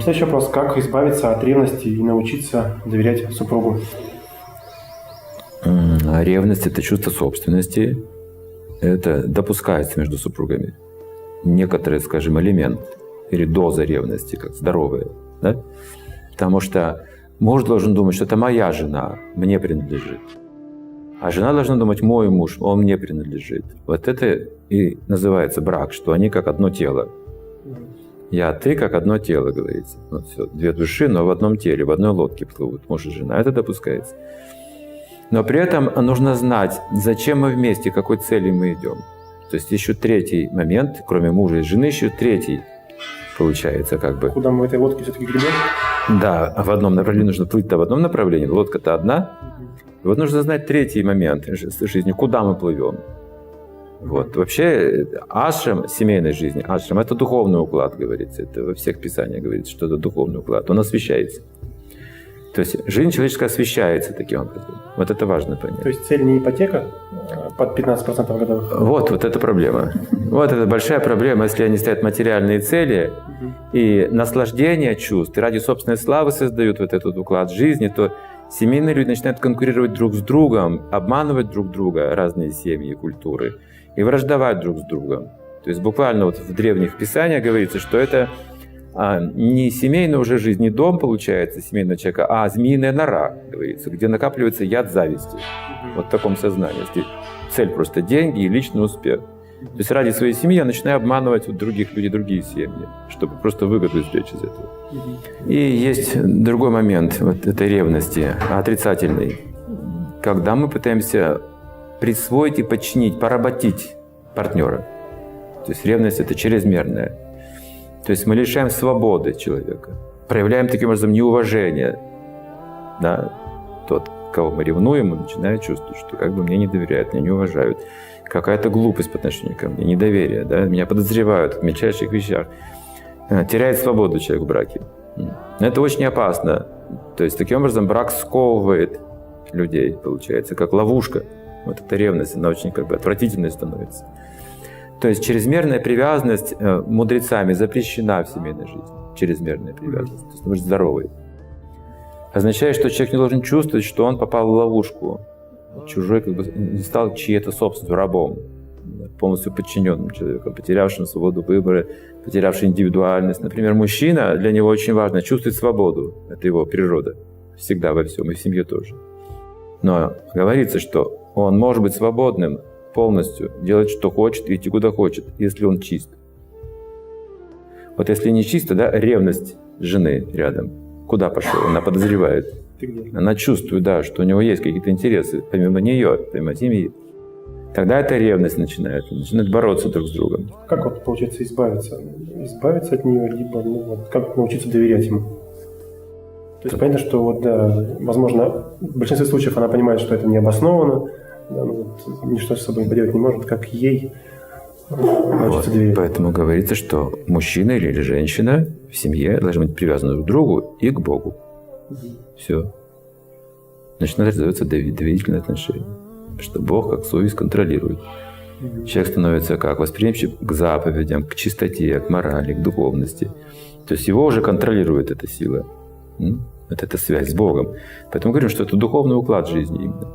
Следующий вопрос. Как избавиться от ревности и научиться доверять супругу? Ревность – это чувство собственности. Это допускается между супругами. Некоторый, скажем, элемент или доза ревности, как здоровая. Да? Потому что муж должен думать, что это моя жена, мне принадлежит. А жена должна думать, мой муж, он мне принадлежит. Вот это и называется брак, что они как одно тело. Я, ты как одно тело, говорится. Вот все, две души, но в одном теле, в одной лодке плывут муж и жена. Это допускается. Но при этом нужно знать, зачем мы вместе, к какой цели мы идем. То есть еще третий момент, кроме мужа и жены, еще третий получается как бы. Куда мы в этой лодке все-таки гребем? Да, в одном направлении нужно плыть-то в одном направлении, лодка-то одна. И вот нужно знать третий момент жизни, куда мы плывем. Вот. Вообще ашрам семейной жизни, ашрам – это духовный уклад, говорится. Это во всех писаниях говорится, что это духовный уклад. Он освещается. То есть жизнь человеческая освещается таким образом. Вот это важно понять. То есть цель не ипотека под 15% годовых? Вот это проблема. Вот это большая проблема, если они ставят материальные цели и наслаждение чувств, и ради собственной славы создают вот этот уклад жизни, то семейные люди начинают конкурировать друг с другом, обманывать друг друга, разные семьи и культуры, и враждовать друг с другом. То есть буквально вот в древних писаниях говорится, что это не семейная уже жизнь, не дом получается семейного человека, а змеиная нора, говорится, где накапливается яд зависти. Вот в таком сознании. Если цель просто деньги и личный успех. То есть ради своей семьи я начинаю обманывать других людей, другие семьи, чтобы просто выгоду извлечь из этого. И есть другой момент вот этой ревности, отрицательный, когда мы пытаемся присвоить и подчинить, поработить партнера. То есть ревность – это чрезмерная. То есть мы лишаем свободы человека, проявляем таким образом неуважение. Да? Тот, кого мы ревнуем, он начинает чувствовать, что как бы мне не доверяют, меня не уважают. Какая-то глупость по отношению ко мне, недоверие, да? Меня подозревают в мельчайших вещах. Теряет свободу человек в браке. Это очень опасно. То есть таким образом брак сковывает людей, получается, как ловушка. Вот эта ревность, она очень как бы отвратительной становится. То есть чрезмерная привязанность мудрецами запрещена в семейной жизни. Чрезмерная привязанность. То есть она может быть здоровой. Означает, что человек не должен чувствовать, что он попал в ловушку. Чужой как бы не стал чьей-то собственностью, рабом. Полностью подчиненным человеком, потерявшим свободу выбора, потерявшим индивидуальность. Например, мужчина, для него очень важно чувствовать свободу. Это его природа. Всегда во всем, и в семье тоже. Но говорится, что он может быть свободным полностью, делать, что хочет, идти куда хочет, если он чист. Вот если не чисто, да, ревность жены рядом, куда пошел? Она подозревает. Она чувствует, да, что у него есть какие-то интересы, помимо нее, помимо семьи. Тогда эта ревность начинает бороться друг с другом. Как вот получается избавиться? Избавиться от нее, либо как научиться доверять ему? То есть понятно, что вот, да, возможно, в большинстве случаев она понимает, что это необоснованно, да, ничто с собой не поделать не может, как ей научиться доверять. Поэтому говорится, что мужчина или женщина в семье должны быть привязаны друг к другу и к Богу. Все. Значит, развиваются доверительные отношения. Что Бог, как совесть, контролирует. Человек становится как? Восприимчив к заповедям, к чистоте, к морали, к духовности. То есть его уже контролирует эта сила. Вот эта связь с Богом. Поэтому говорим, что это духовный уклад жизни именно.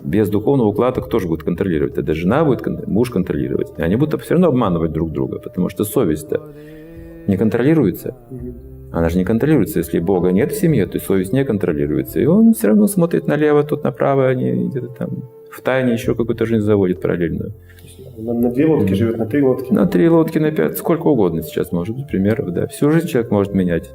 Без духовного уклада кто же будет контролировать? Это жена будет, муж контролировать. И они будут все равно обманывать друг друга, потому что совесть-то не контролируется. Она же не контролируется. Если Бога нет в семье, то совесть не контролируется. И он все равно смотрит налево, тут направо, они где-то там в тайне еще какую-то жизнь заводит параллельную. На 2 лодки живет, на 3 лодки. На 3 лодки, на 5, сколько угодно сейчас может быть примеров. Да. Всю жизнь человек может менять